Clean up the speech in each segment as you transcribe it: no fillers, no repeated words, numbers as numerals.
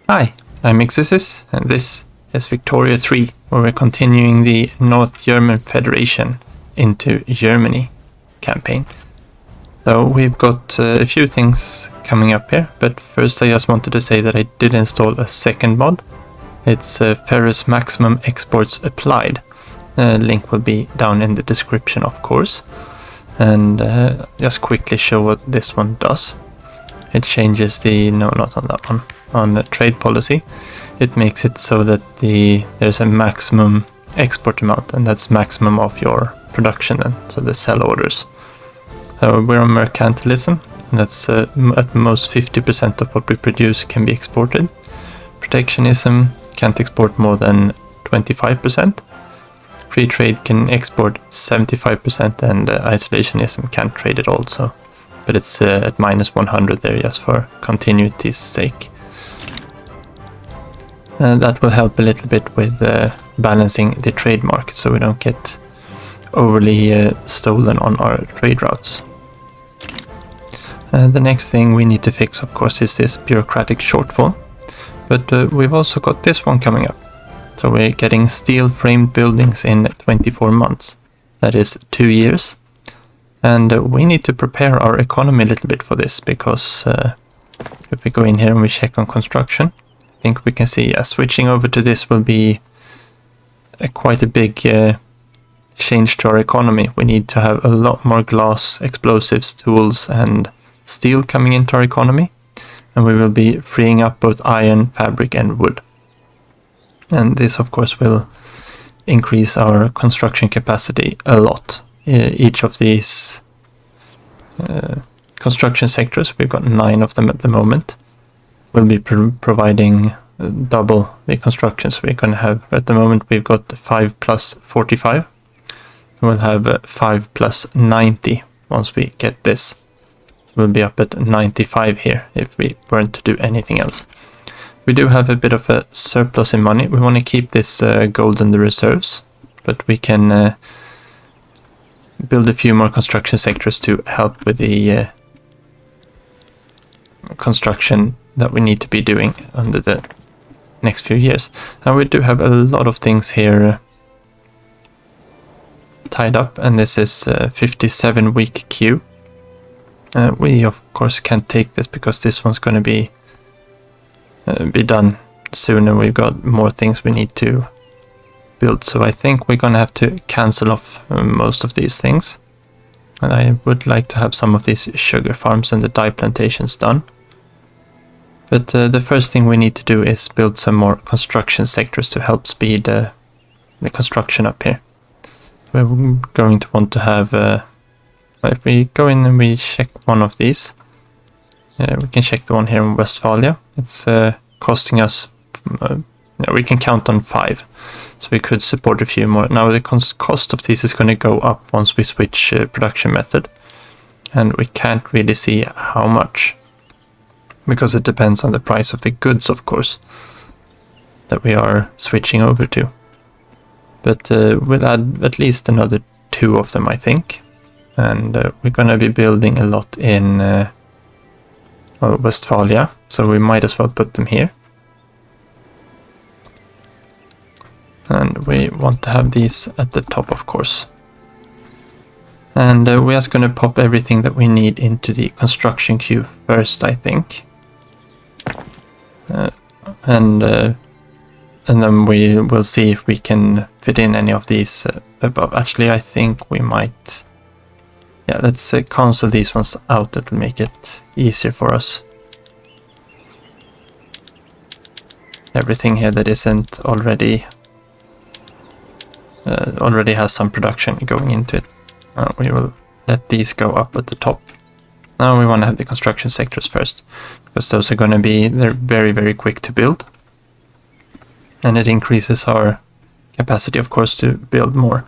Hi, I'm Xysis, and this is Victoria 3, where we're continuing the North German Federation into Germany campaign. So we've got a few things coming up here, but first I just wanted to say that I did install a second mod. It's Ferrous Maximum Exports Applied. Link will be down in the description, of course. And just quickly show what this one does. It changes the, no, not on that one, on the trade policy. It makes it so that there's a maximum export amount, and that's maximum of your production then, so the sell orders. So we're on mercantilism, and that's at most 50% of what we produce can be exported. Protectionism can't export more than 25%. Free trade can export 75%, and isolationism can't trade at all, so, but it's at minus 100 there just for continuity's sake. That will help a little bit with balancing the trade market so we don't get overly stolen on our trade routes. The next thing we need to fix, of course, is this bureaucratic shortfall, but we've also got this one coming up. So we're getting steel framed buildings in 24 months. That is 2 years. And we need to prepare our economy a little bit for this, because if we go in here and we check on construction, I think we can see switching over to this will be quite a big change to our economy. We need to have a lot more glass, explosives, tools and steel coming into our economy, and we will be freeing up both iron, fabric and wood. And this of course will increase our construction capacity a lot. Each of these construction sectors, we've got 9 of them at the moment, will be providing double the constructions we're going to have. At the moment we've got 5 plus 45. We'll have 5 plus 90 once we get this. So we'll be up at 95 here if we weren't to do anything else. We do have a bit of a surplus in money. We want to keep this gold in the reserves, but we can build a few more construction sectors to help with the construction that we need to be doing under the next few years. Now we do have a lot of things here tied up, and this is a 57-week queue. We of course can't take this because this one's going to be done soon, and we've got more things we need to build. So I think we're going to have to cancel off most of these things. And I would like to have some of these sugar farms and the dye plantations done. But the first thing we need to do is build some more construction sectors to help speed the construction up here. We're going to want to have, if we go in and we check one of these, we can check the one here in Westphalia. It's costing us, we can count on 5, so we could support a few more. Now the cost of these is going to go up once we switch production method, and we can't really see how much, because it depends on the price of the goods, of course, that we are switching over to. But we'll add at least another 2 of them, I think, and we're going to be building a lot in Westphalia, so we might as well put them here. And we want to have these at the top, of course. And we're just going to pop everything that we need into the construction queue first, I think. And then we will see if we can fit in any of these above. Actually, I think we might. Yeah, let's cancel these ones out. That will make it easier for us. Everything here that isn't already has some production going into it. We will let these go up at the top. Now we want to have the construction sectors first, because those are going to be, they're very, very quick to build. And it increases our capacity, of course, to build more.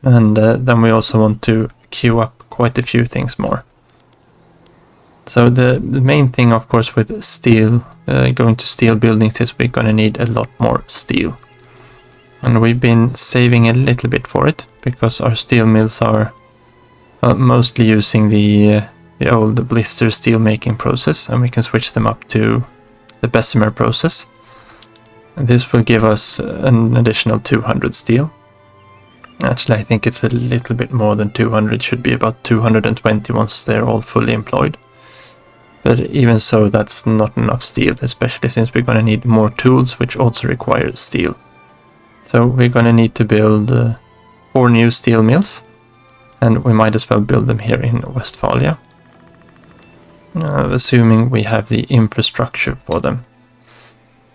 And then we also want to queue up quite a few things more. So the main thing, of course, with steel, going to steel buildings, is we're going to need a lot more steel. And we've been saving a little bit for it, because our steel mills are mostly using the old blister steel making process, and we can switch them up to the Bessemer process. This will give us an additional 200 steel. Actually, I think it's a little bit more than 200. It should be about 220 once they're all fully employed. But even so, that's not enough steel, especially since we're going to need more tools, which also require steel. So we're going to need to build 4 new steel mills, and we might as well build them here in Westphalia, assuming we have the infrastructure for them.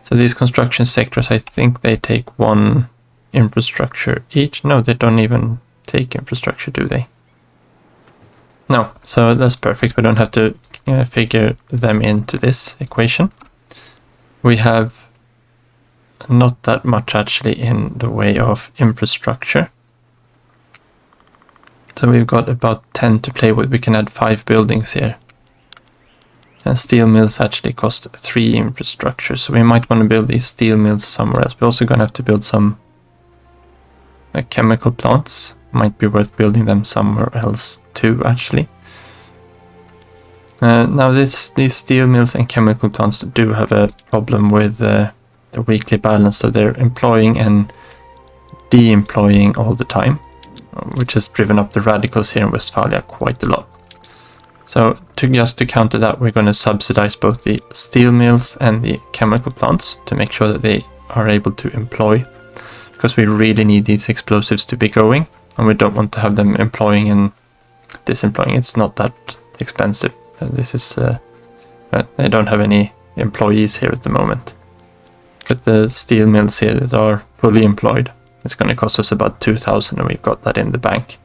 So these construction sectors, I think they take 1 infrastructure each. No, they don't even take infrastructure, do they? No, so that's perfect. We don't have to figure them into this equation. We have not that much actually in the way of infrastructure. So we've got about 10 to play with. We can add 5 buildings here. And steel mills actually cost 3 infrastructure, so we might want to build these steel mills somewhere else. We're also going to have to build some chemical plants. Might be worth building them somewhere else too, actually. Now these steel mills and chemical plants do have a problem with the weekly balance, so they're employing and de-employing all the time, which has driven up the radicals here in Westphalia quite a lot. So just to counter that, we're going to subsidize both the steel mills and the chemical plants to make sure that they are able to employ, because we really need these explosives to be going, and we don't want to have them employing and disemploying. It's not that expensive. This is they don't have any employees here at the moment. But the steel mills here that are fully employed, it's going to cost us about 2,000, and we've got that in the bank.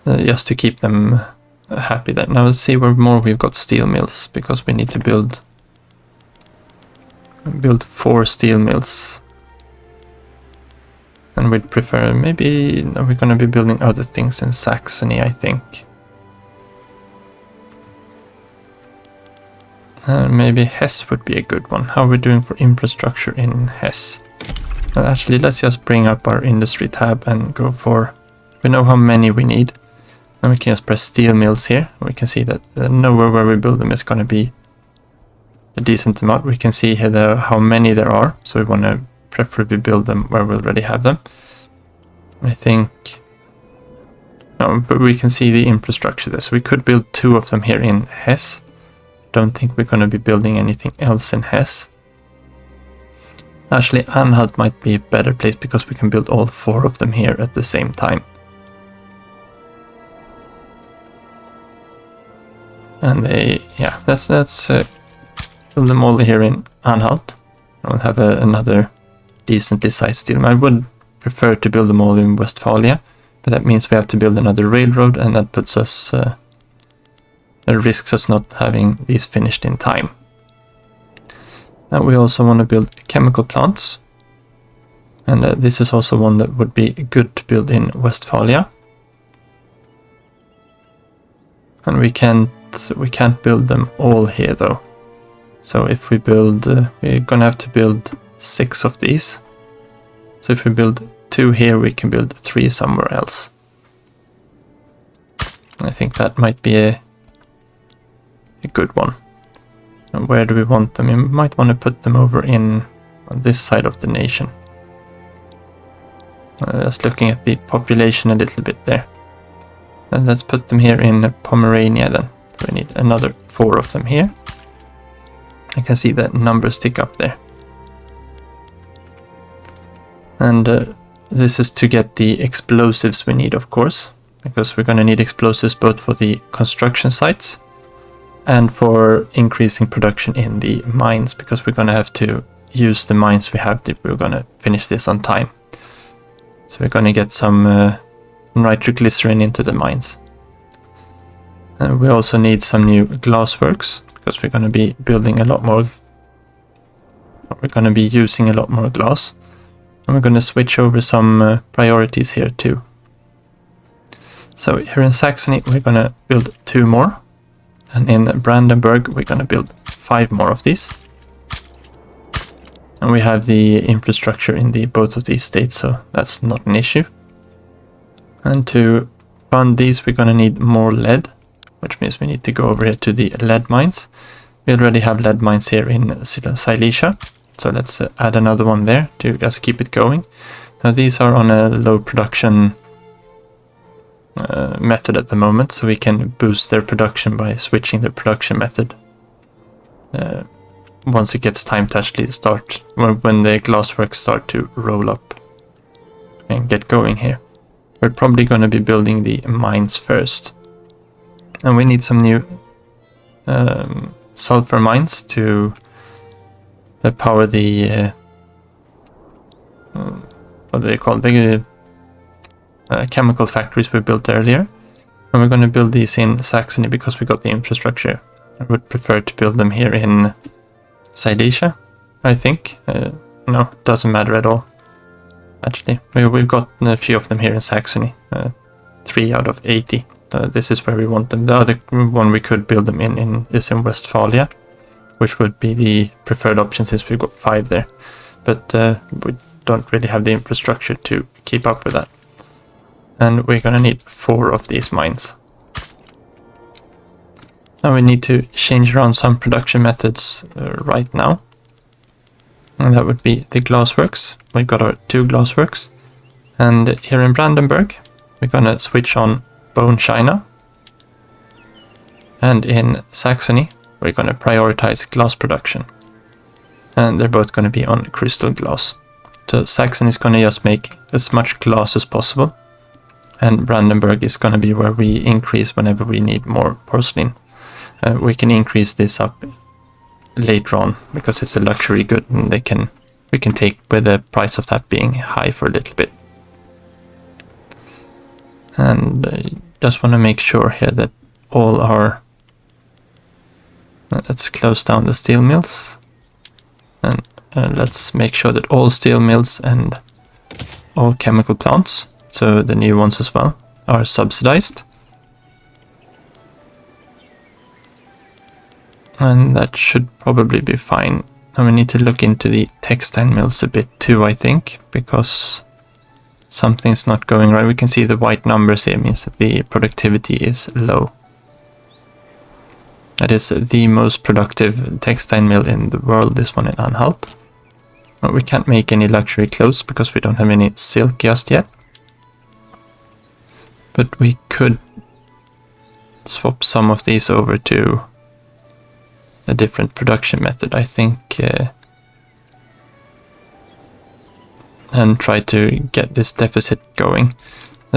Just to keep them happy. That now let's see where more we've got steel mills, because we need to build 4 steel mills, and we'd prefer maybe we're going to be building other things in Saxony, I think. Maybe Hesse would be a good one. How are we doing for infrastructure in Hesse? Well, actually, let's just bring up our industry tab and go for. We know how many we need. And we can just press steel mills here. We can see that nowhere where we build them is going to be a decent amount. We can see here how many there are. So we want to preferably build them where we already have them. I think... No, but we can see the infrastructure there. So we could build 2 of them here in Hesse. Don't think we're going to be building anything else in Hesse. Actually, Anhalt might be a better place because we can build all 4 of them here at the same time. And let's build them all here in Anhalt. I'll have another decently sized steel. I would prefer to build them all in Westphalia, but that means we have to build another railroad, and that puts us, that risks us not having these finished in time. Now we also want to build chemical plants, and this is also one that would be good to build in Westphalia. And we can't build them all here though. So if we build, we're gonna have to build 6 of these. So if we build 2 here, we can build 3 somewhere else. I think that might be a good one. And where do we want them? We might want to put them over on this side of the nation. Just looking at the population a little bit there. And let's put them here in Pomerania then. We need another 4 of them here. I can see that numbers tick up there. And this is to get the explosives we need, of course, because we're going to need explosives both for the construction sites and for increasing production in the mines, because we're going to have to use the mines we have if we're going to finish this on time. So we're going to get some nitroglycerin into the mines. And we also need some new glassworks, because we're going to be building a lot more. We're going to be using a lot more glass. And we're going to switch over some priorities here too. So here in Saxony, we're going to build 2 more. And in Brandenburg, we're going to build 5 more of these. And we have the infrastructure in both of these states, so that's not an issue. And to fund these, we're going to need more lead, which means we need to go over here to the lead mines. We already have lead mines here in Silesia, So let's add another one there to just keep it going. Now these are on a low production method at the moment, so we can boost their production by switching the production method once it gets time to actually start, when the glassworks start to roll up and get going here. We're probably going to be building the mines first, and we need some new sulfur mines to power the what do they call the chemical factories we built earlier. And we're going to build these in Saxony because we got the infrastructure. I would prefer to build them here in Silesia, I think. No, doesn't matter at all. Actually, we've got a few of them here in Saxony, 3 out of 80. This is where we want them. The other one we could build them in is in Westphalia, which would be the preferred option since we've got 5 there. But we don't really have the infrastructure to keep up with that. And we're going to need 4 of these mines. Now we need to change around some production methods right now. And that would be the glassworks. We've got our 2 glassworks. And here in Brandenburg, we're going to switch on bone china. And in Saxony, we're going to prioritize glass production. And they're both going to be on crystal glass. So Saxony is going to just make as much glass as possible. And Brandenburg is going to be where we increase whenever we need more porcelain. We can increase this up later on because it's a luxury good, and we can take with the price of that being high for a little bit. And just want to make sure here that all our let's close down the steel mills, and let's make sure that all steel mills and all chemical plants, so the new ones as well, are subsidized. And that should probably be fine. And we need to look into the textile mills a bit too, I think, because something's not going right. We can see the white numbers here, means that the productivity is low. That is the most productive textile mill in the world, this one in Anhalt. But we can't make any luxury clothes because we don't have any silk just yet. But we could swap some of these over to a different production method, I think, and try to get this deficit going.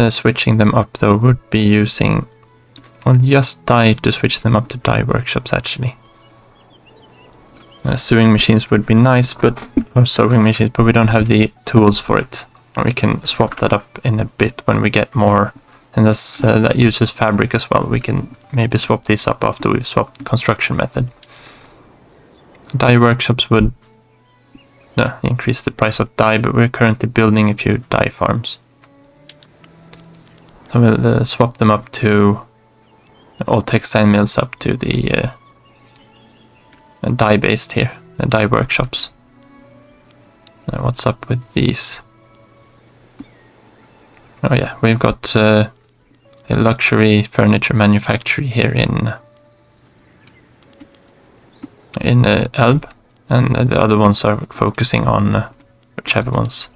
Switching them up though would be using, well, just dye to switch them up to dye workshops actually. Sewing machines would be nice, or sewing machines, but we don't have the tools for it. We can swap that up in a bit when we get more, and that uses fabric as well. We can maybe swap these up after we've swapped the construction method. Dye workshops would increase the price of dye, but we're currently building a few dye farms. So we'll swap them up to all textile mills up to the dye based here, dye workshops. What's up with these? Oh yeah, we've got a luxury furniture manufacturer here in Elb, and the other ones are focusing on whichever ones.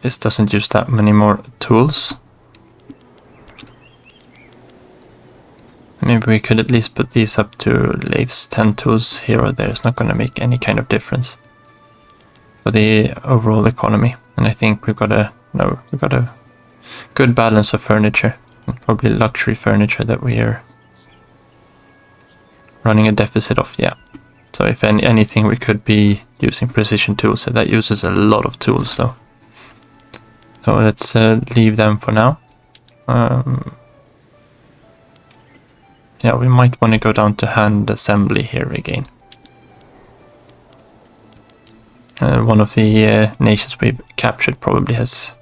This doesn't use that many more tools. Maybe we could at least put these up to lathes. 10 tools here or there is not going to make any kind of difference for the overall economy. And I think we've got a good balance of furniture, probably luxury furniture that we are running a deficit of. Yeah. So if anything, we could be using precision tools. So that uses a lot of tools though. So let's leave them for now. Yeah, we might want to go down to hand assembly here again. One of the nations we've captured probably has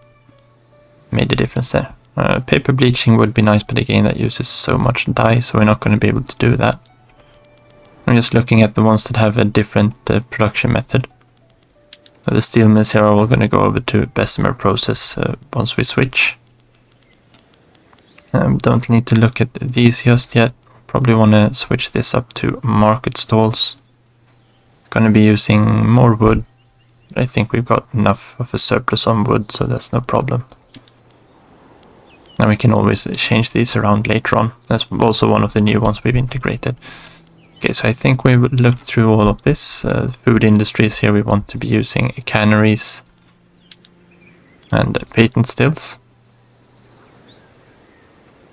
made a difference there. Paper bleaching would be nice, but again that uses so much dye, so we're not going to be able to do that. I'm just looking at the ones that have a different production method. The steel mills here are all going to go over to Bessemer process once we switch. Don't need to look at these just yet. Probably want to switch this up to market stalls. Going to be using more wood. I think we've got enough of a surplus on wood, so that's no problem. And we can always change these around later on. That's also one of the new ones we've integrated. Okay, so I think we've looked through all of this. Food industries here, we want to be using canneries and patent stills.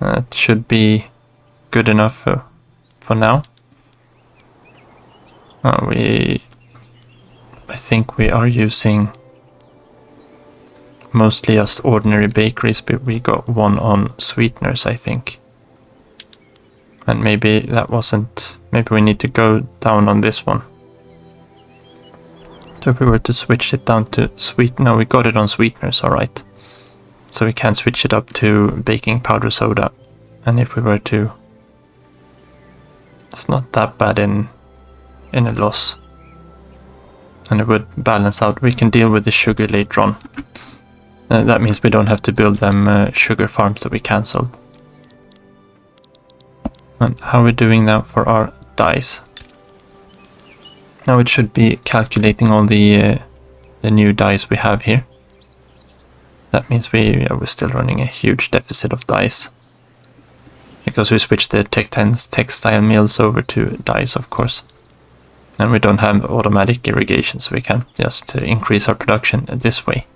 That should be good enough for now. I think we are using mostly just ordinary bakeries, but we got one on sweeteners, I think. And maybe that wasn't... Maybe we need to go down on this one. So if we were to switch it down to no, we got it on sweeteners, alright. So we can switch it up to baking powder soda. And if we were to... It's not that bad in a loss. And it would balance out. We can deal with the sugar later on. That means we don't have to build them sugar farms that we cancelled. And how are we doing now for our dyes? Now it should be calculating all the new dyes we have here. That means we're still running a huge deficit of dyes. Because we switched the textile mills over to dyes, of course. And we don't have automatic irrigation, so we can't just increase our production this way.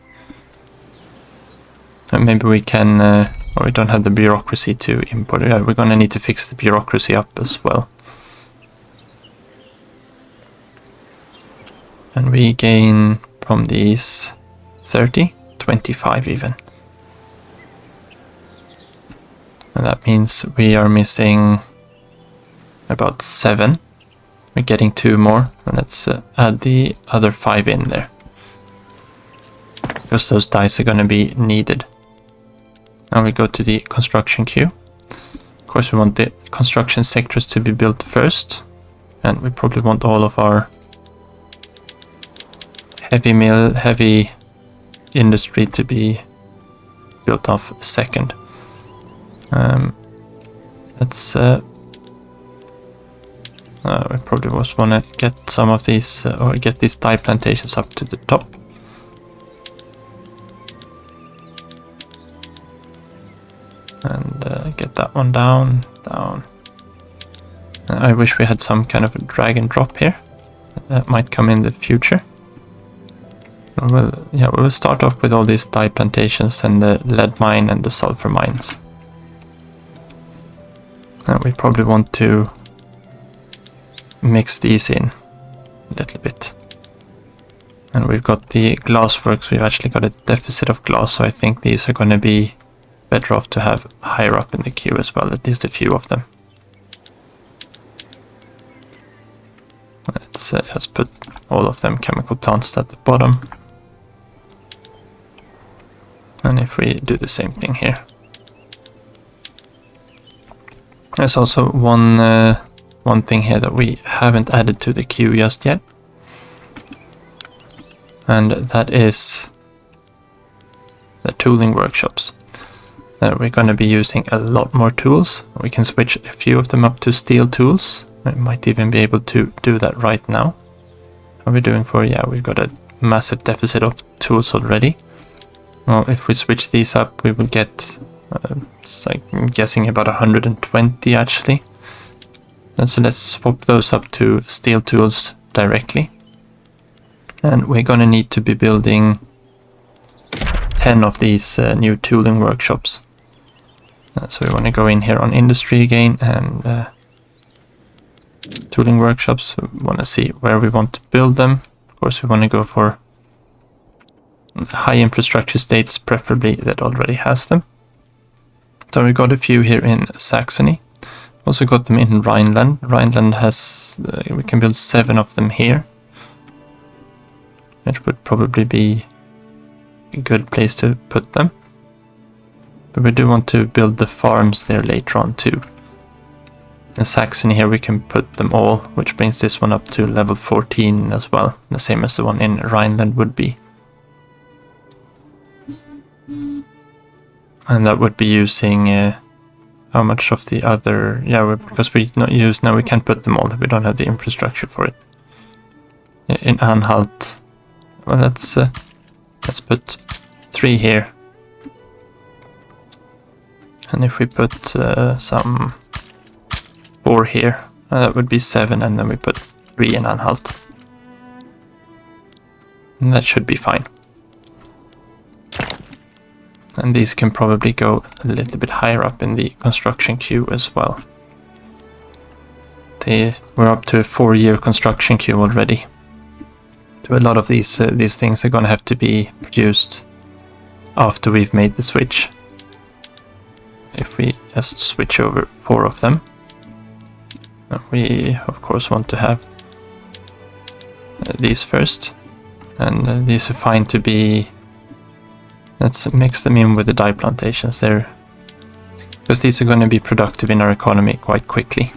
And maybe we can, or we don't have the bureaucracy to import. Yeah, we're gonna need to fix the bureaucracy up as well. And we gain from these 30, 25 even. And that means we are missing about 7. We're getting 2 more, and let's add the other 5 in there. Because those dice are going to be needed. Now we go to the construction queue. Of course we want the construction sectors to be built first. And we probably want all of our heavy industry to be built off second. We probably just want to get some of these, or get these dye plantations up to the top. And get that one down. I wish we had some kind of a drag and drop here. That might come in the future. Well, yeah, we'll start off with all these dye plantations and the lead mine and the sulfur mines. And we probably want to mix these in a little bit. And we've got the glass works. We've actually got a deficit of glass, so I think these are going to be better off to have higher up in the queue as well, at least a few of them. Let's just put all of them chemical plants at the bottom. And if we do the same thing here. There's also one thing here that we haven't added to the queue just yet. And that is the tooling workshops. We're going to be using a lot more tools. We can switch a few of them up to steel tools. We might even be able to do that right now. What are we doing for? Yeah, we've got a massive deficit of tools already. Well, if we switch these up, we will get, I'm guessing about 120 actually. And so let's swap those up to steel tools directly. And we're going to need to be building 10 of these new tooling workshops. So we want to go in here on industry again and tooling workshops. We want to see where we want to build them. Of course, we want to go for high infrastructure states, preferably that already has them. So we got a few here in Saxony. Also got them in Rhineland. Rhineland has, we can build 7 of them here. Which would probably be a good place to put them. But we do want to build the farms there later on too. In Saxony here we can put them all, which brings this one up to level 14 as well. The same as the one in Rhineland would be. And that would be using how much of the other... Yeah, because we not use now, we can't put them all. We don't have the infrastructure for it. In Anhalt, well, let's put 3 here. And if we put some 4 here, that would be 7, and then we put 3 in Anhalt. And that should be fine. And these can probably go a little bit higher up in the construction queue as well. We're up to a 4-year construction queue already. So a lot of these things are going to have to be produced after we've made the switch. If we just switch over 4 of them, we of course want to have these first, and these are fine to be... Let's mix them in with the dye plantations there, because these are going to be productive in our economy quite quickly.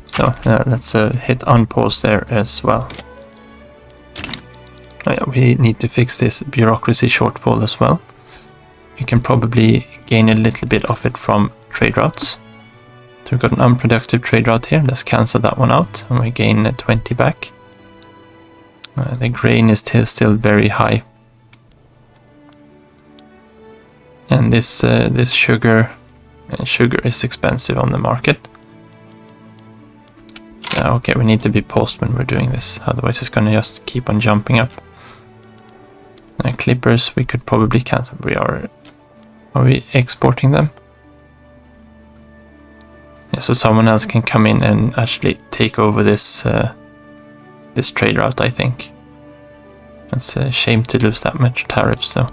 So let's hit unpause there as well. Oh, yeah, we need to fix this bureaucracy shortfall as well. You can probably gain a little bit of it from trade routes. So we've got an unproductive trade route here. Let's cancel that one out, and we gain 20 back. The grain is still very high. And this sugar is expensive on the market. Okay, we need to be paused when we're doing this, otherwise it's going to just keep on jumping up. Clippers, we could probably cancel. Are we exporting them? Yeah, so someone else can come in and actually take over this this trade route, I think. It's a shame to lose that much tariffs though.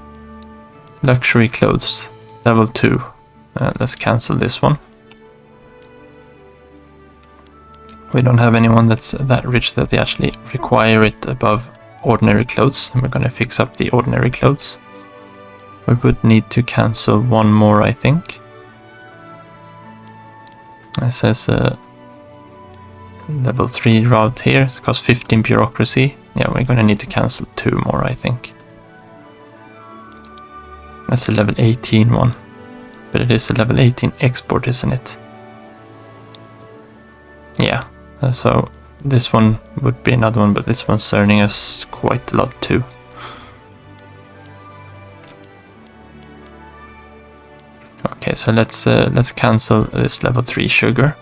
Luxury clothes, level 2. Let's cancel this one. We don't have anyone that's that rich that they actually require it above ordinary clothes, and we're going to fix up the ordinary clothes. We would need to cancel 1 more, I think. It says level 3 route here. It costs 15 bureaucracy. Yeah, we're going to need to cancel 2 more, I think. That's a level 18 one. But it is a level 18 export, isn't it? Yeah. So this one would be another one, but this one's earning us quite a lot too. Okay, so let's cancel this level 3 sugar.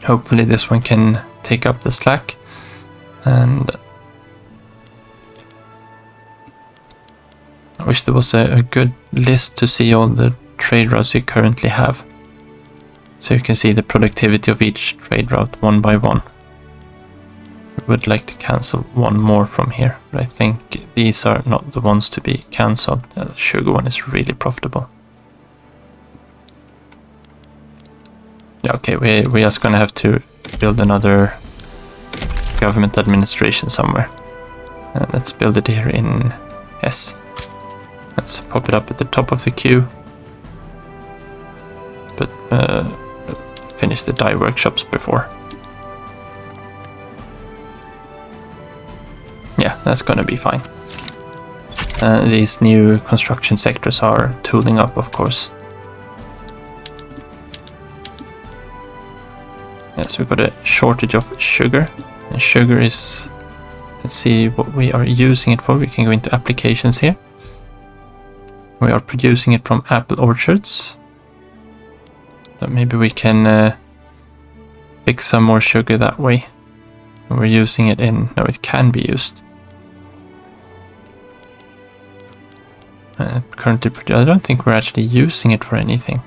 Hopefully this one can take up the slack. And I wish there was a good list to see all the trade routes you currently have. So you can see the productivity of each trade route one by one. I would like to cancel 1 more from here, but I think these are not the ones to be cancelled. The sugar one is really profitable. Yeah, okay, we're just gonna have to build another government administration somewhere. Let's build it here in S. Let's pop it up at the top of the queue. But finish the dye workshops before. Yeah, that's gonna be fine. These new construction sectors are tooling up, of course. Yes, we've got a shortage of sugar. And sugar is... Let's see what we are using it for. We can go into applications here. We are producing it from apple orchards. So maybe we can fix some more sugar that way. We're using it in... No, it can be used. Currently, I don't think we're actually using it for anything.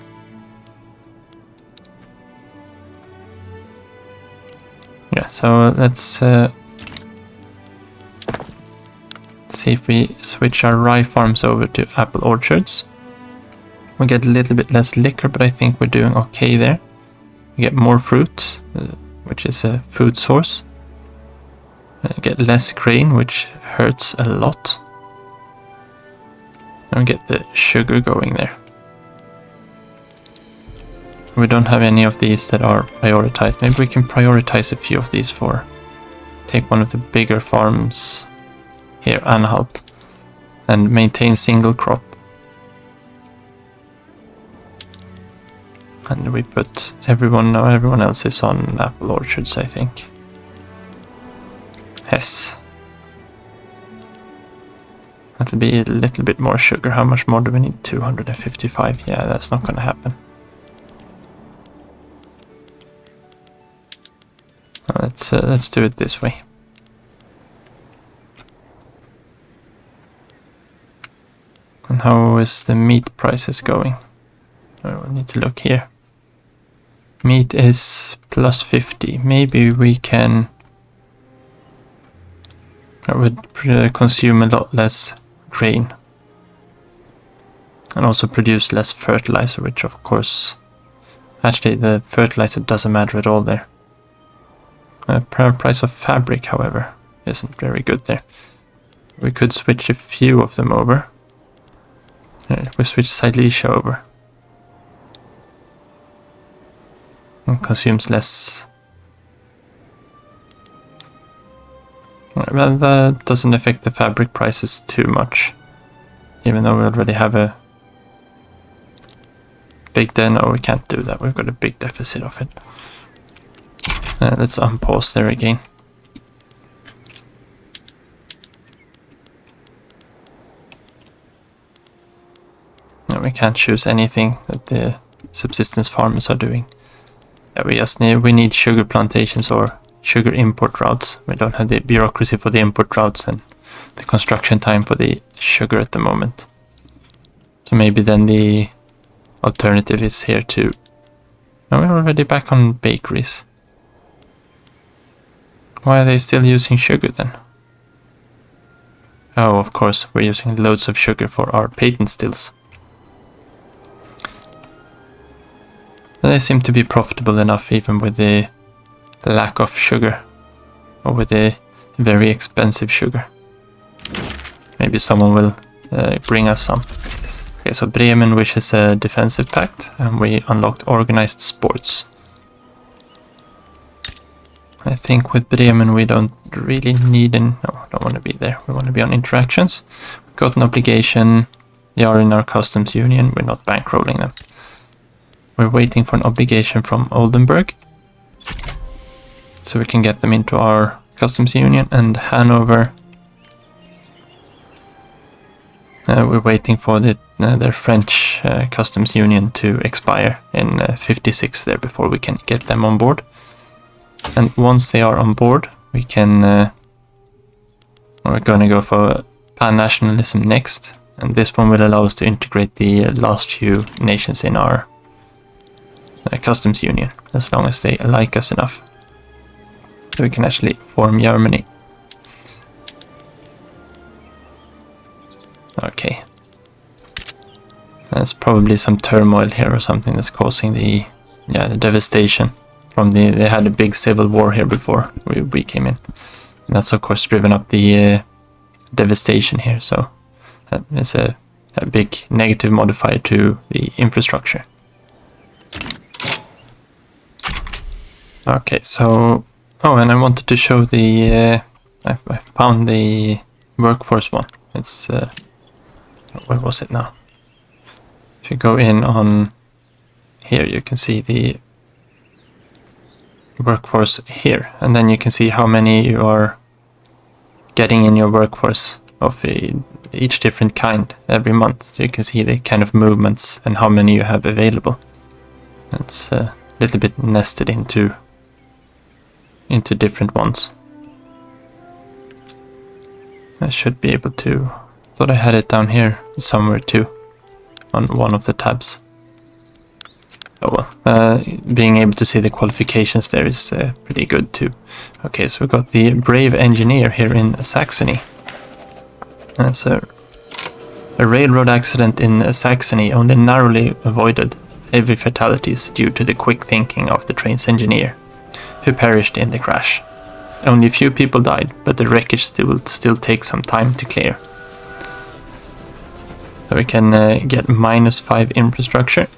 Yeah, so let's see if we switch our rye farms over to apple orchards. We get a little bit less liquor, but I think we're doing okay there. We get more fruit, which is a food source. Get less grain, which hurts a lot. And we get the sugar going there. We don't have any of these that are prioritized. Maybe we can prioritize a few of these for... Take one of the bigger farms here, Anhalt, and maintain single crop. And we put everyone, now everyone else is on apple orchards, I think. Yes. That'll be a little bit more sugar. How much more do we need? 255. Yeah, that's not gonna happen. Let's do it this way. And how is the meat prices going? Oh, we need to look here. Meat is plus 50. Maybe we can... I would consume a lot less grain. And also produce less fertilizer, which of course... Actually, the fertilizer doesn't matter at all there. Price of fabric, however, isn't very good there. We could switch a few of them over. We switch Silesia over. And consumes less. Well, that doesn't affect the fabric prices too much. Even though we already have a big no, we can't do that. We've got a big deficit of it. Let's unpause there again. No, we can't choose anything that the subsistence farmers are doing. Yeah, we need sugar plantations or sugar import routes. We don't have the bureaucracy for the import routes and the construction time for the sugar at the moment. So maybe then the alternative is here too. Now we're already back on bakeries. Why are they still using sugar then? Oh, of course, we're using loads of sugar for our patent stills. They seem to be profitable enough even with the lack of sugar. Or with the very expensive sugar. Maybe someone will bring us some. Okay, so Bremen wishes a defensive pact, and we unlocked organized sports. I think with Bremen we don't really need no, don't want to be there. We want to be on interactions. We've got an obligation. They are in our customs union. We're not bankrolling them. We're waiting for an obligation from Oldenburg. So we can get them into our customs union. And Hanover. We're waiting for their French customs union to expire in 56 there before we can get them on board. And once they are on board, we can... we're going to go for pan-nationalism next. And this one will allow us to integrate the last few nations in our customs union, as long as they like us enough. So we can actually form Germany. Okay. There's probably some turmoil here or something that's causing the devastation. They had a big civil war here before we came in. And that's of course driven up the devastation here, so it's a big negative modifier to the infrastructure. Okay, so... Oh, and I wanted to show the... I found the workforce one. It's... where was it now? If you go in on... Here you can see the workforce here. And then you can see how many you are getting in your workforce of each different kind every month. So you can see the kind of movements and how many you have available. It's a little bit nested into different ones. I should be able to... Thought I had it down here somewhere too, on one of the tabs. Oh well, being able to see the qualifications there is pretty good too. Okay, so we've got the brave engineer here in Saxony. So a railroad accident in Saxony only narrowly avoided heavy fatalities due to the quick thinking of the train's engineer, who perished in the crash. Only a few people died, but the wreckage will still take some time to clear. So we can get -5 infrastructure,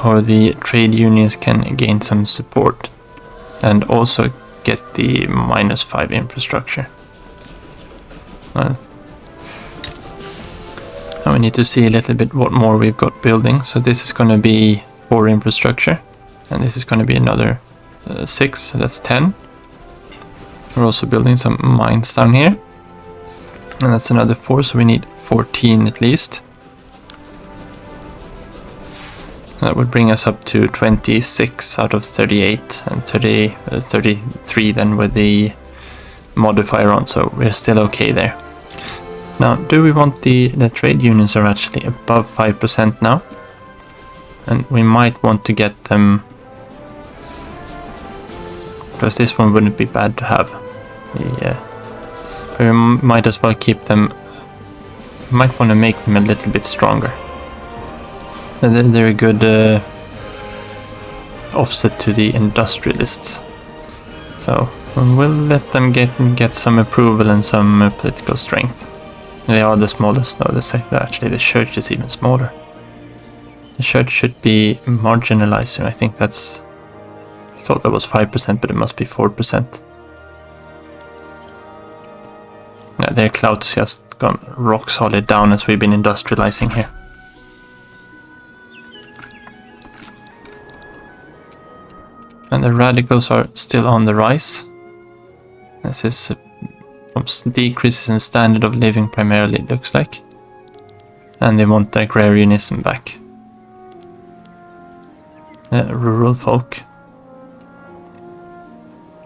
or the trade unions can gain some support and also get the -5 infrastructure. Now we need to see a little bit what more we've got building. So this is going to be 4 infrastructure, and this is going to be another 6, so that's 10. We're also building some mines down here, and that's another 4, so we need 14 at least. That would bring us up to 26 out of 38, and 33 then with the modifier on, so we're still okay there. Now, do we want the trade unions are actually above 5% now? And we might want to get them, because this one wouldn't be bad to have. Yeah, but we might as well keep them. Might want to make them a little bit stronger. They're a good offset to the industrialists. So we'll let them get some approval and some political strength. They are the smallest. No, actually the church is even smaller. The church should be marginalized. I think that's. I thought that was 5%, but it must be 4%. Yeah, their clout's just gone rock solid down as we've been industrializing here. And the radicals are still on the rise. This is from decreases in standard of living primarily, it looks like. And they want the agrarianism back. Rural folk.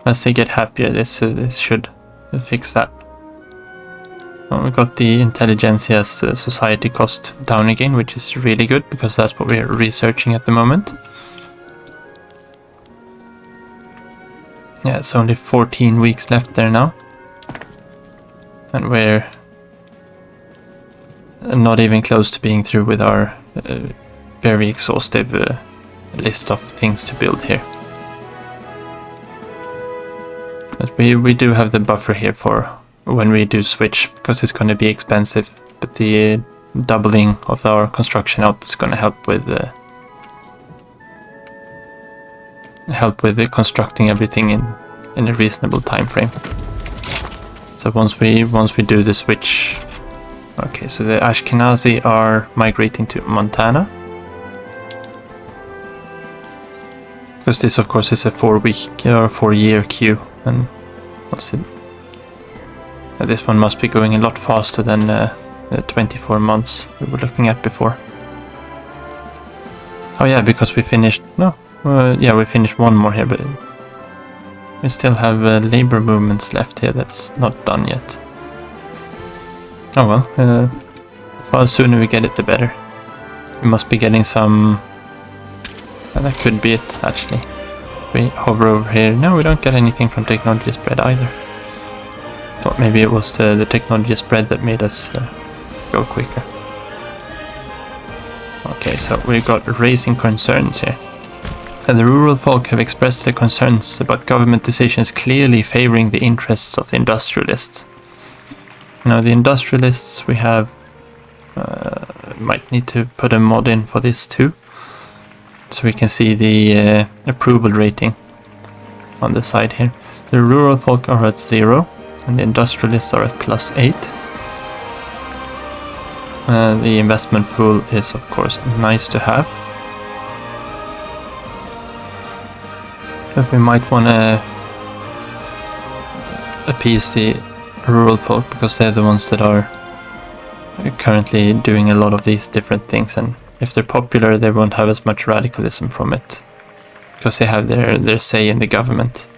As they get happier, this should fix that. Well, we got the intelligentsia's society cost down again, which is really good because that's what we're researching at the moment. Yeah, it's only 14 weeks left there now. And we're not even close to being through with our very exhaustive list of things to build here. But we do have the buffer here for when we do switch, because it's going to be expensive. But the doubling of our construction output is going to help with constructing everything in a reasonable time frame. So once we do the switch, okay. So the Ashkenazi are migrating to Montana, because this, of course, is a 4-week or 4-year queue, and what's it? This one must be going a lot faster than the 24 months we were looking at before. Oh yeah, because we finished. No. Yeah, we finished one more here, but we still have labor movements left here that's not done yet. Oh well, the sooner we get it, the better. We must be getting some. That could be it, actually. We hover over here. No, we don't get anything from technology spread either. Thought maybe it was the technology spread that made us go quicker. Okay, so we've got raising concerns here. And the rural folk have expressed their concerns about government decisions clearly favoring the interests of the industrialists. Now, the industrialists we have might need to put a mod in for this too, so we can see the approval rating on the side here. The rural folk are at 0, and the industrialists are at +8. The investment pool is, of course, nice to have. But we might want to appease the rural folk, because they're the ones that are currently doing a lot of these different things, and if they're popular they won't have as much radicalism from it, because they have their say in the government.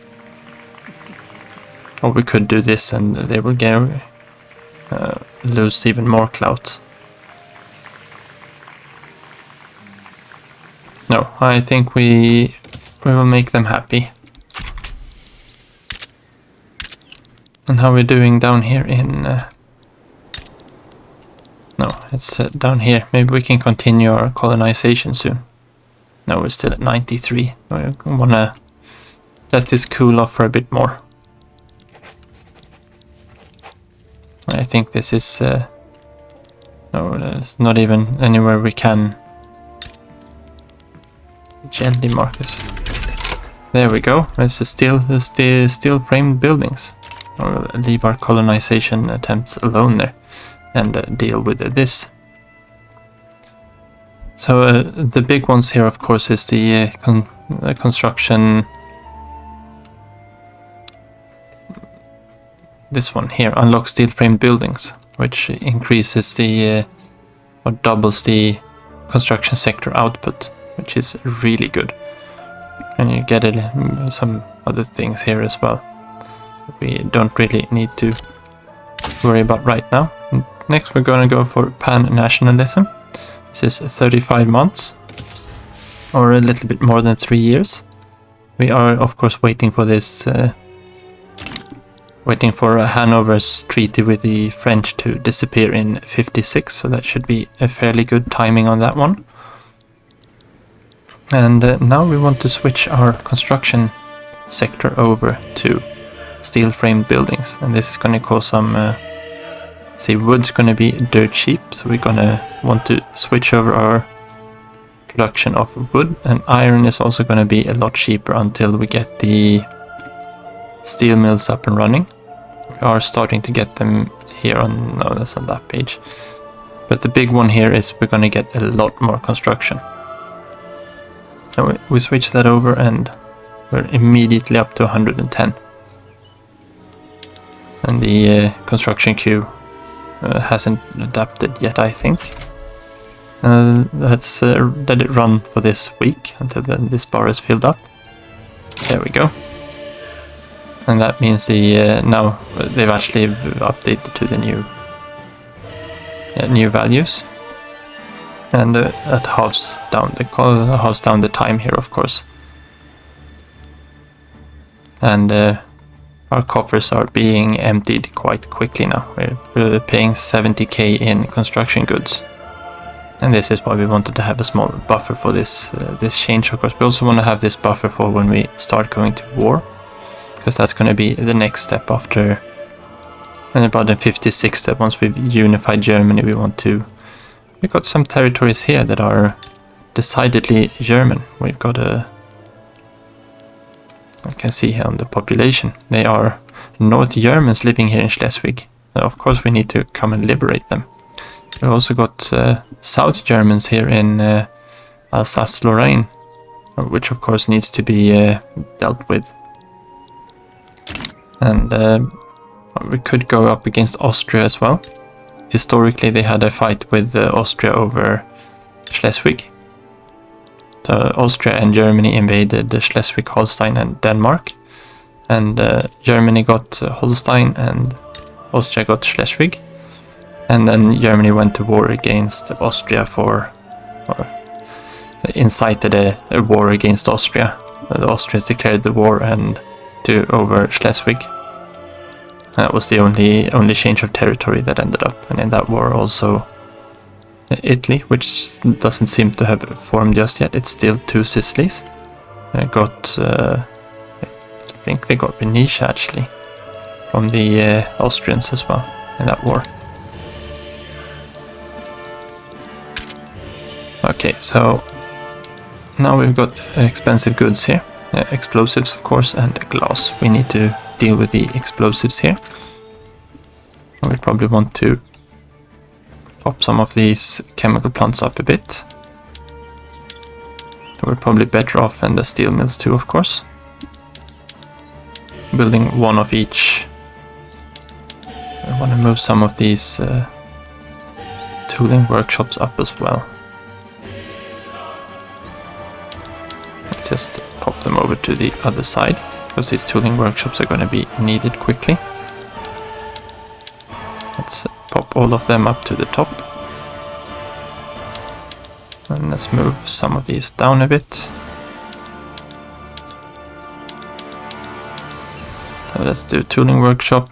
Or we could do this and they will lose even more clout. No, I think we will make them happy. And how we're doing down here in... no, it's down here. Maybe we can continue our colonization soon. No, we're still at 93. I want to let this cool off for a bit more. I think this is... no, there's not even anywhere we can... Gently, Marcus. There we go. It's the steel framed buildings. We'll leave our colonization attempts alone there and deal with this. So the big ones here, of course, is the construction. This one here, unlock steel-framed buildings, which increases the or doubles the construction sector output, which is really good. And you get some other things here as well we don't really need to worry about right now. Next, we're going to go for pan-nationalism. This is 35 months, or a little bit more than 3 years. We are, of course, waiting for this, waiting for Hanover's treaty with the French to disappear in 56, so that should be a fairly good timing on that one. And now we want to switch our construction sector over to steel-framed buildings, and this is going to cause some see, wood's going to be dirt cheap, so we're going to want to switch over our production of wood, and iron is also going to be a lot cheaper until we get the steel mills up and running. We are starting to get them here on, no, that's on that page, but the big one here is we're going to get a lot more construction. So we switch that over and we're immediately up to 110. And the construction queue hasn't adapted yet, I think. Let's let it run for this week until this bar is filled up. There we go. And that means the now they've actually updated to the new values. And it halves down the time here, of course. And our coffers are being emptied quite quickly now. We're paying 70k in construction goods. And this is why we wanted to have a small buffer for this change. Of course, we also want to have this buffer for when we start going to war, because that's going to be the next step after. And about the 56 step, once we've unified Germany, we've got some territories here that are decidedly German. We've got I can see here on the population, they are North Germans living here in Schleswig. Of course, we need to come and liberate them. We've also got South Germans here in Alsace-Lorraine, which of course needs to be dealt with. And we could go up against Austria as well. Historically, they had a fight with Austria over Schleswig. So Austria and Germany invaded Schleswig-Holstein and Denmark. And Germany got Holstein and Austria got Schleswig. And then Germany went to war against Austria or incited a war against Austria. The Austrians declared the war over Schleswig. That was the only change of territory that ended up. And in that war also Italy, which doesn't seem to have formed just yet. It's still two Sicilies. I think they got Venetia actually from the Austrians as well in that war. Okay, so now we've got expensive goods here, explosives of course, and glass. We need to deal with the explosives here. We probably want to pop some of these chemical plants up a bit. We're probably better off than the steel mills too, of course. Building one of each. I want to move some of these tooling workshops up as well. Let's just pop them over to the other side, because these tooling workshops are going to be needed quickly. Let's pop all of them up to the top. And let's move some of these down a bit. So let's do tooling workshop,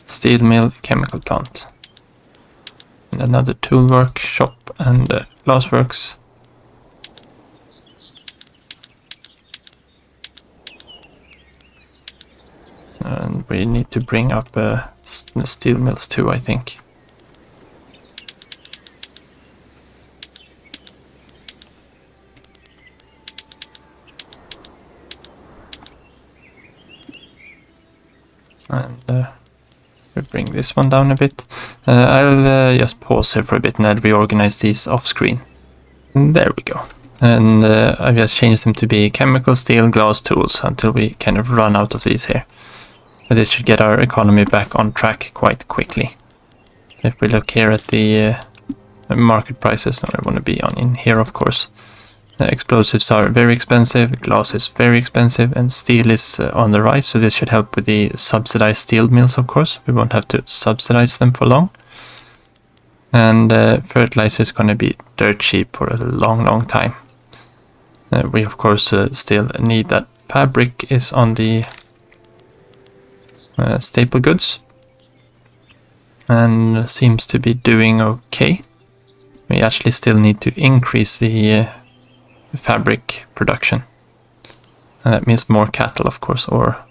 steel mill, chemical plant. And another tool workshop and glass works. And we need to bring up the steel mills too, I think. And we bring this one down a bit. I'll just pause here for a bit and I'll reorganize these off screen. There we go. And I've just changed them to be chemical, steel, glass, tools until we kind of run out of these here. But this should get our economy back on track quite quickly. If we look here at the market prices, I want to be on in here, of course. Explosives are very expensive, glass is very expensive, and steel is on the rise, so this should help with the subsidized steel mills, of course. We won't have to subsidize them for long. And fertilizer is going to be dirt cheap for a long time. We, of course, still need that. Fabric is on the staple goods, and seems to be doing okay. We actually still need to increase the fabric production, and that means more cattle, of course, or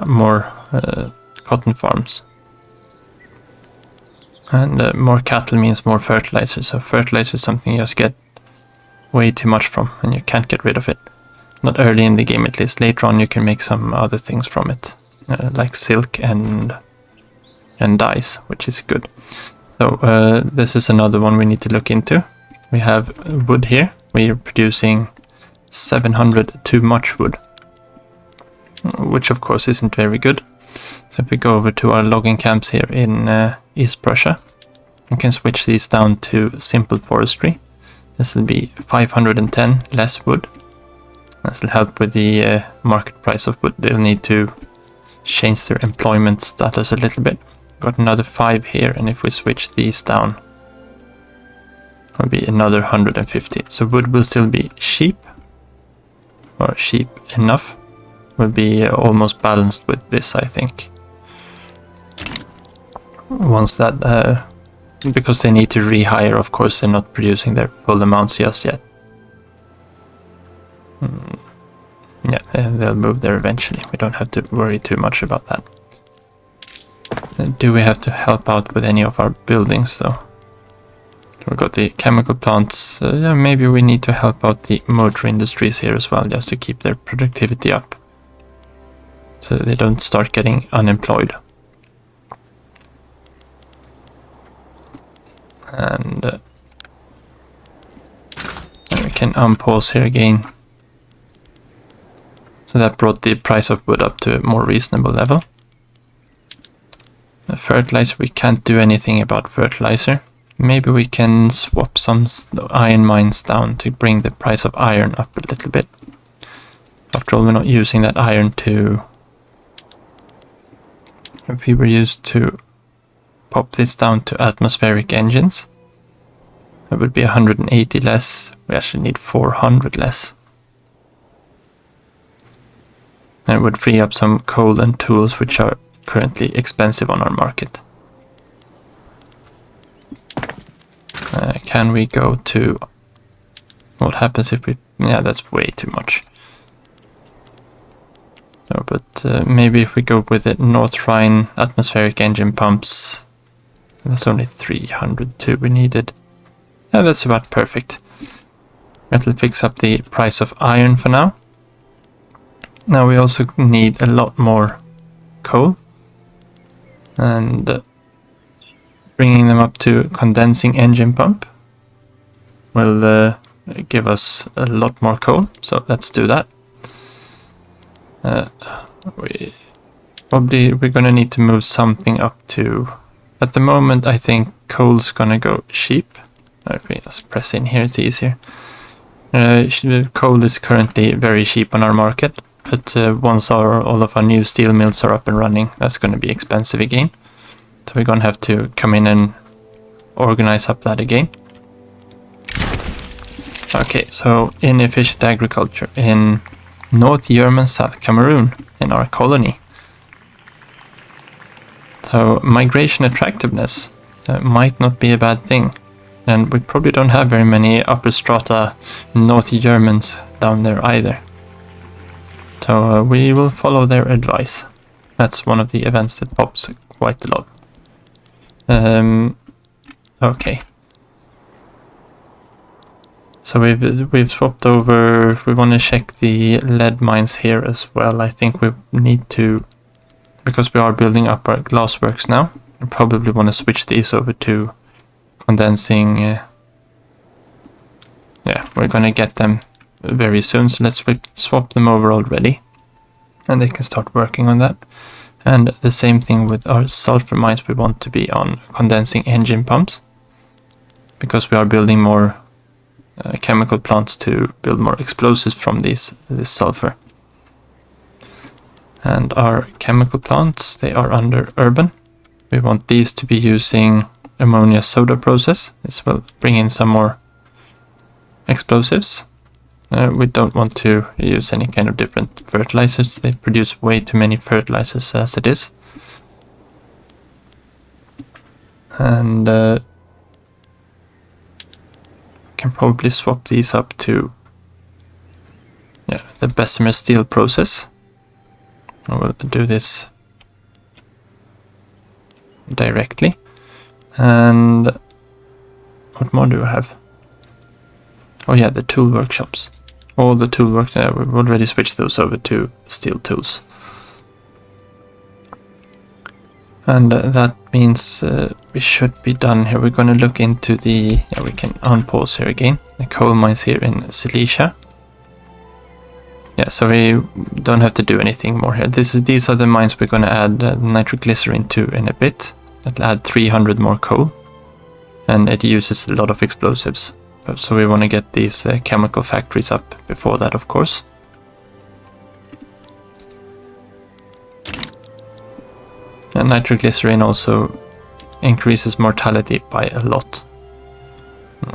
more cotton farms. And more cattle means more fertilizer, so fertilizer is something you just get way too much from and you can't get rid of it. Not early in the game, at least. Later on you can make some other things from it, like silk and dyes, which is good. So this is another one we need to look into. We have wood here. We are producing 700 too much wood, which of course isn't very good. So if we go over to our logging camps here in East Prussia, we can switch these down to simple forestry. This will be 510 less wood. This will help with the market price of wood. They'll need to change their employment status a little bit. Got another 5 here, and if we switch these down, it'll be another 150. So wood will still be cheap, or cheap enough. Will be almost balanced with this, I think. Once that, because they need to rehire, of course, they're not producing their full amounts just yet. Yeah, they'll move there eventually. We don't have to worry too much about that. Do we have to help out with any of our buildings, though? We've got the chemical plants. Yeah, maybe we need to help out the motor industries here as well, just to keep their productivity up, so they don't start getting unemployed. And we can unpause here again. So that brought the price of wood up to a more reasonable level. The fertilizer, we can't do anything about fertilizer. Maybe we can swap some iron mines down to bring the price of iron up a little bit. After all, we're not using that iron to... If we were used to pop this down to atmospheric engines, that would be 180 less. We actually need 400 less. And it would free up some coal and tools, which are currently expensive on our market. Can we go to... What happens if we... Yeah, that's way too much. No, but maybe if we go with the North Rhine atmospheric engine pumps, that's only 302 we needed. Yeah, that's about perfect. That'll fix up the price of iron for now. Now we also need a lot more coal, and bringing them up to condensing engine pump will give us a lot more coal, so let's do that. We're gonna need to move something up to... At the moment, I think coal's gonna go cheap. Let me just press in here, it's easier. Coal is currently very cheap on our market, but once all of our new steel mills are up and running, that's gonna be expensive again. So we're gonna have to come in and organize up that again. Okay, so inefficient agriculture in North German South Cameroon, in our colony. So migration attractiveness might not be a bad thing, and we probably don't have very many upper strata North Germans down there either. So we will follow their advice. That's one of the events that pops quite a lot. Okay. So we've swapped over. We want to check the lead mines here as well. I think we need to, because we are building up our glassworks now. I probably want to switch these over to condensing. Yeah, we're gonna get them very soon, so let's swap them over already, and they can start working on that. And the same thing with our sulfur mines, we want to be on condensing engine pumps, because we are building more chemical plants to build more explosives from this sulfur. And our chemical plants, they are under urban. We want these to be using ammonia soda process. This will bring in some more explosives. We don't want to use any kind of different fertilizers. They produce way too many fertilizers as it is. And can probably swap these up to the Bessemer steel process. I will do this directly. And what more do I have? Oh yeah, the tool workshops. All the tool work there, we've already switched those over to steel tools. And that means we should be done here. We're going to look into the, we can unpause here again, the coal mines here in Silesia. Yeah, so we don't have to do anything more here. These are the mines we're going to add nitroglycerin to in a bit. It'll add 300 more coal, and it uses a lot of explosives. So we want to get these chemical factories up before that, of course. And nitroglycerin also increases mortality by a lot,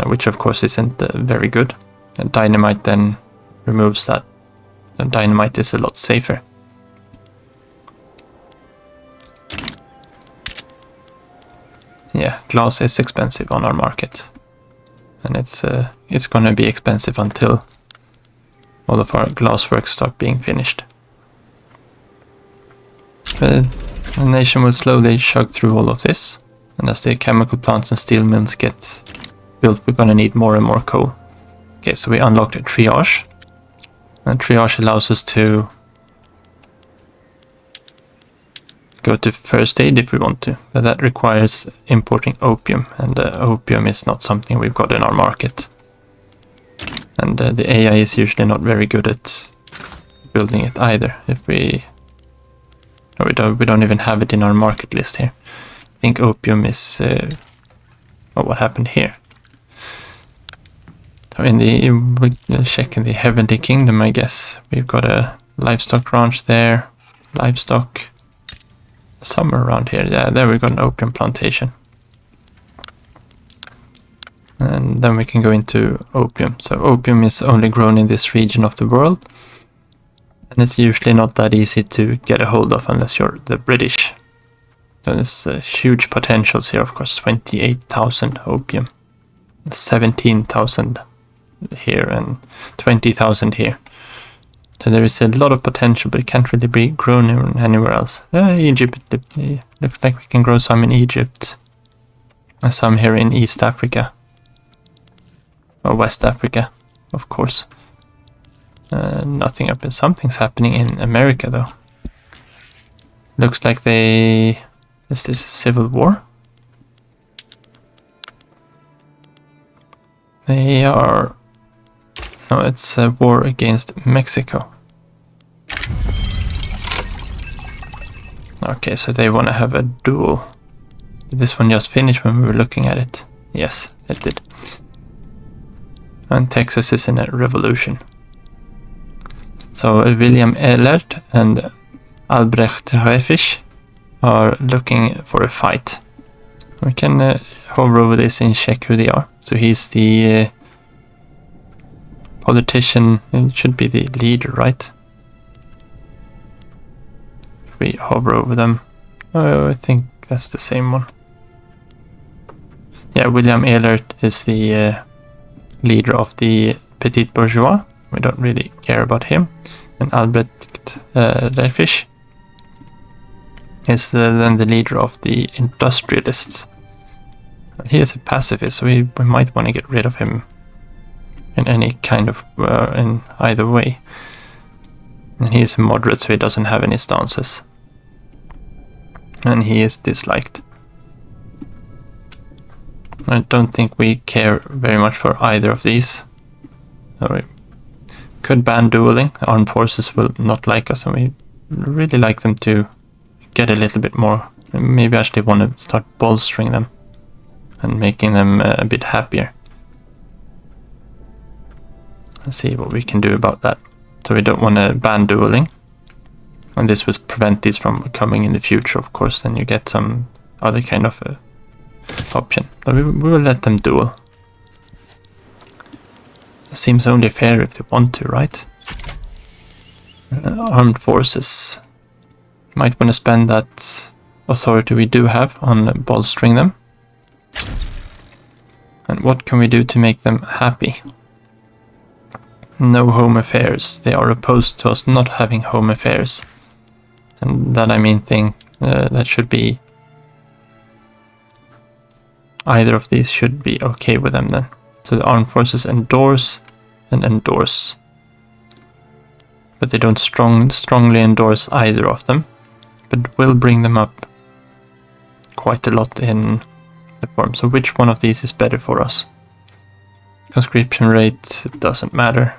which of course isn't very good. And dynamite then removes that. And dynamite is a lot safer. Yeah, glass is expensive on our market. And it's gonna be expensive until all of our glass works start being finished. But the nation will slowly chug through all of this, and as the chemical plants and steel mills get built, we're gonna need more and more coal. Okay, so we unlocked a triage, and triage allows us to go to first aid if we want to, but that requires importing opium, and opium is not something we've got in our market. And the AI is usually not very good at building it either. If we don't even have it in our market list here. I think opium is what happened here. So we'll check in the Heavenly Kingdom, I guess. We've got a livestock ranch there, livestock. Somewhere around here, yeah, there we got an opium plantation. And then we can go into opium. So opium is only grown in this region of the world, and it's usually not that easy to get a hold of unless you're the British. So there's huge potentials here, of course. 28,000 opium, 17,000 here, and 20,000 here. So there is a lot of potential, but it can't really be grown anywhere else. Egypt, it looks like we can grow some in Egypt. And some here in East Africa. Or West Africa, of course. Nothing up, something's happening in America though. Looks like is this a civil war? They are... No, it's a war against Mexico. Okay, so they want to have a duel. Did this one just finish when we were looking at it? Yes, it did. And Texas is in a revolution. So William Ehlert and Albrecht Reifisch are looking for a fight. We can hover over this and check who they are. So he's the politician, it should be the leader, right? If we hover over them. Oh, I think that's the same one. Yeah, William Ehlert is the leader of the Petit Bourgeois. We don't really care about him. And Albrecht Reifisch is then the leader of the industrialists. He is a pacifist, so we might want to get rid of him in any kind of, in either way. And he is a moderate, so he doesn't have any stances. And he is disliked. I don't think we care very much for either of these. So we could ban dueling. The armed forces will not like us, and we really like them to get a little bit more. Maybe actually want to start bolstering them and making them a bit happier. Let's see what we can do about that. So we don't want to ban dueling. And this will prevent these from coming in the future, of course. Then you get some other kind of option. But we will let them duel. It seems only fair if they want to, right? Armed forces. Might want to spend that authority we do have on bolstering them. And what can we do to make them happy? No home affairs. They are opposed to us not having home affairs. And that I mean that should be... Either of these should be okay with them then. So the armed forces endorse and endorse. But they don't strongly endorse either of them. But will bring them up quite a lot in the form. So which one of these is better for us? Conscription rate, it doesn't matter.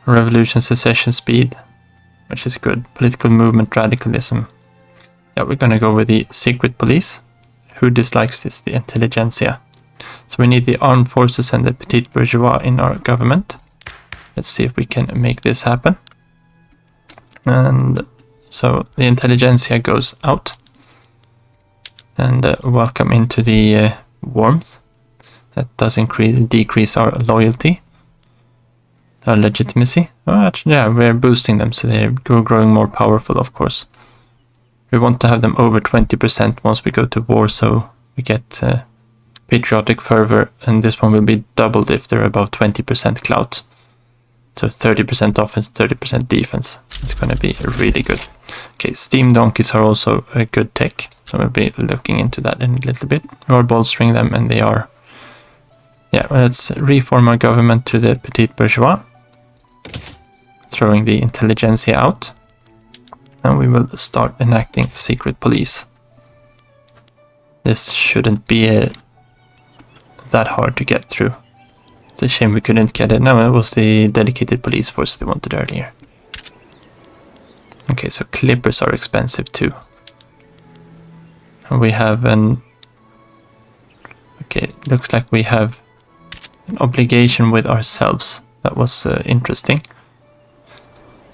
Revolution secession speed, which is good. Political movement radicalism. Yeah, we're gonna go with the secret police. Who dislikes this? The intelligentsia. So we need the armed forces and the petite bourgeois in our government. Let's see if we can make this happen. And so the intelligentsia goes out. And welcome into the warmth. That does decrease our loyalty. Our legitimacy. Oh, actually, yeah, we're boosting them, so they're growing more powerful, of course. We want to have them over 20% once we go to war, so we get patriotic fervor, and this one will be doubled if they're above 20% clout. So 30% offense, 30% defense. It's going to be really good. Okay, steam donkeys are also a good tech, so we'll be looking into that in a little bit. We're bolstering them, and they are... Yeah, let's reform our government to the petite bourgeois. Throwing the intelligentsia out. And we will start enacting secret police. This shouldn't be that hard to get through. It's a shame we couldn't get it. No, it was the dedicated police force they wanted earlier. Okay, so clippers are expensive too. And we have an... Okay, looks like we have an obligation with ourselves. That was interesting.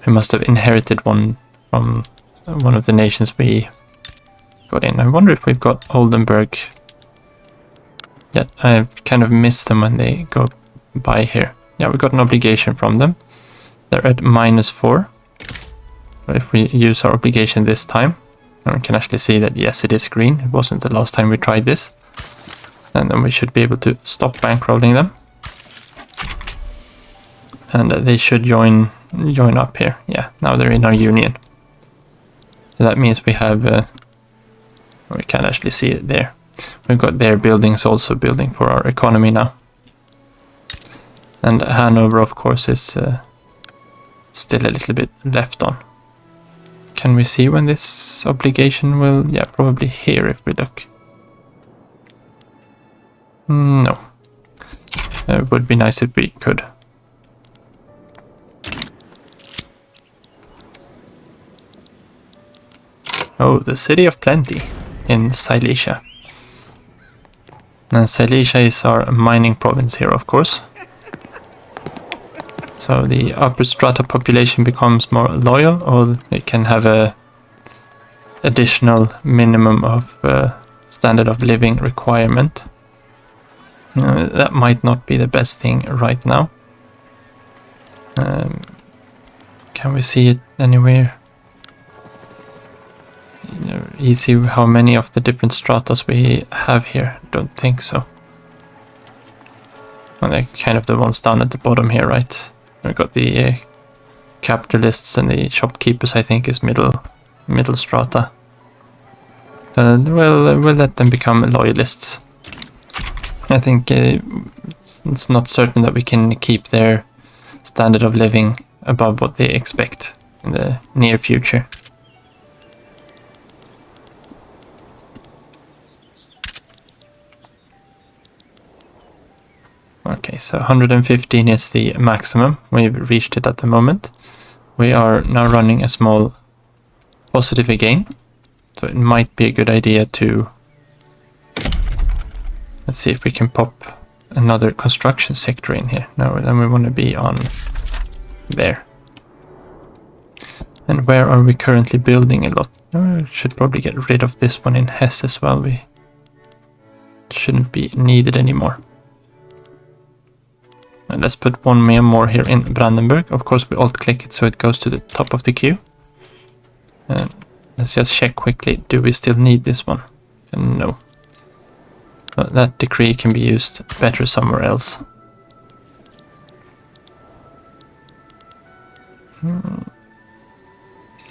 We must have inherited one from one of the nations we got in. I wonder if we've got Oldenburg. Yeah, I kind of missed them when they go by here. Yeah, we got an obligation from them. They're at -4. But if we use our obligation this time, we can actually see that yes, it is green. It wasn't the last time we tried this. And then we should be able to stop bankrolling them. And they should join up here. Yeah, now they're in our union. So that means we have... we can actually see it there. We've got their buildings also building for our economy now. And Hanover, of course, is still a little bit left on. Can we see when this obligation will... Yeah, probably here if we look. No. It would be nice if we could. Oh, the City of Plenty in Silesia. And Silesia is our mining province here, of course. So the upper strata population becomes more loyal, or they can have a additional minimum of standard of living requirement. That might not be the best thing right now. Can we see it anywhere? Easy how many of the different stratas we have here? Don't think so. Well, they're kind of the ones down at the bottom here, right? We've got the capitalists and the shopkeepers, I think, is middle strata. We'll let them become loyalists. I think it's not certain that we can keep their standard of living above what they expect in the near future. Okay, so 115 is the maximum. We've reached it at the moment. We are now running a small positive again. So it might be a good idea to... Let's see if we can pop another construction sector in here. No, then we want to be on there. And where are we currently building a lot? We should probably get rid of this one in Hesse as well. We shouldn't be needed anymore. And let's put one more here in Brandenburg. Of course, we alt-click it so it goes to the top of the queue. And let's just check quickly. Do we still need this one? No. That decree can be used better somewhere else.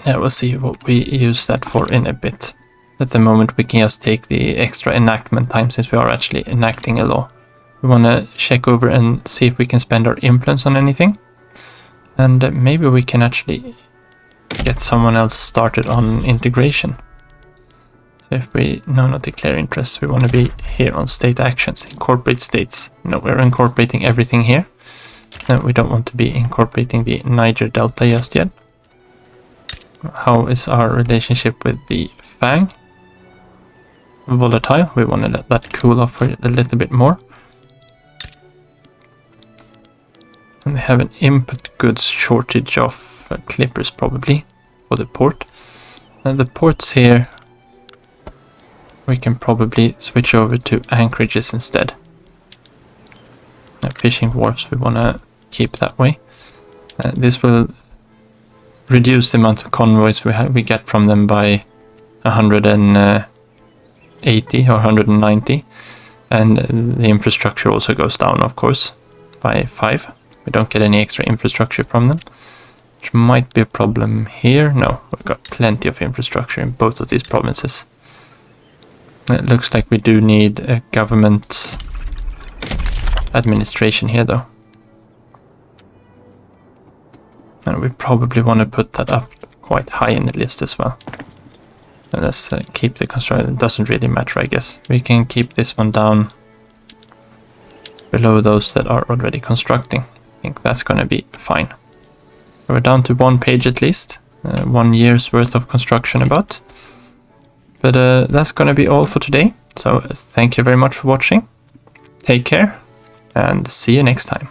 Yeah, we'll see what we use that for in a bit. At the moment we can just take the extra enactment time since we are actually enacting a law. We want to check over and see if we can spend our influence on anything. And maybe we can actually get someone else started on integration. So if we, no, not declare interests, we want to be here on state actions, incorporate states. No, we're incorporating everything here. No, we don't want to be incorporating the Niger Delta just yet. How is our relationship with the Fang? Volatile, we want to let that cool off for a little bit more. And they have an input goods shortage of clippers probably for the port. And the ports here, we can probably switch over to anchorages instead. Fishing wharfs we want to keep that way. This will reduce the amount of convoys we get from them by 180 or 190. And the infrastructure also goes down, of course, by 5. We don't get any extra infrastructure from them, which might be a problem here. No, we've got plenty of infrastructure in both of these provinces. It looks like we do need a government administration here, though. And we probably want to put that up quite high in the list as well. And let's keep the construction. It doesn't really matter, I guess. We can keep this one down below those that are already constructing. I think that's going to be fine. We're down to 1 page at least. 1 year's worth of construction about. But that's going to be all for today. So thank you very much for watching. Take care and see you next time.